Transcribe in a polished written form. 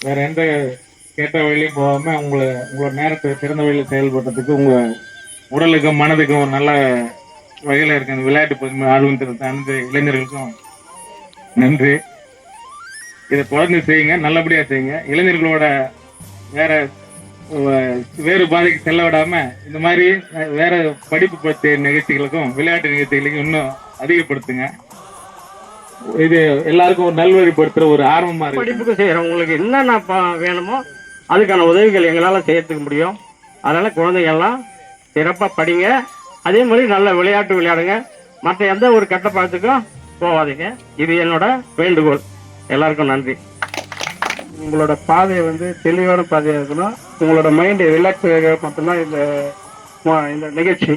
வேற எந்த கேட்ட வழியும் போகாம உங்களோட நேரத்தை சிறந்த வழியில் செயல்படுறதுக்கு உங்க உடலுக்கும் மனதுக்கும் ஒரு நல்ல வகையில இருக்க அந்த விளையாட்டு பகுதி ஆர்வம் அனைத்து இளைஞர்களுக்கும் நன்றி. இதை தொடர்ந்து செய்யுங்க, நல்லபடியா செய்யுங்க. இளைஞர்களோட வேற வேறு பாதைக்கு செல்ல விடாம இந்த மாதிரி வேற படிப்பு பற்றிய நிகழ்ச்சிகளுக்கும் விளையாட்டு நிகழ்ச்சிகளுக்கும் இன்னும் அதிகப்படுத்துங்க. இது எல்லாருக்கும் ஒரு நல்வழிப்படுத்துற ஒரு ஆர்வமா இருக்கு. படிப்புக்கு செய்யறோம், உங்களுக்கு என்னென்ன வேணுமோ அதுக்கான உதவிகள் எங்களால் செய்யறதுக்கு முடியும். அதனால குழந்தைகள்லாம் சிறப்பாக படிங்க, அதே மாதிரி நல்ல விளையாட்டு விளையாடுங்க, மற்ற எந்த ஒரு கெட்ட பழத்துக்கும் போகாதீங்க. இது என்னோட வேண்டுகோள். எல்லாருக்கும் நன்றி. உங்களோட பாதையை வந்து தெளிவான பாதையாக இருக்கணும். உங்களோட மைண்டு ரிலாக்ஸ் மட்டும்தான் இந்த நிகழ்ச்சி.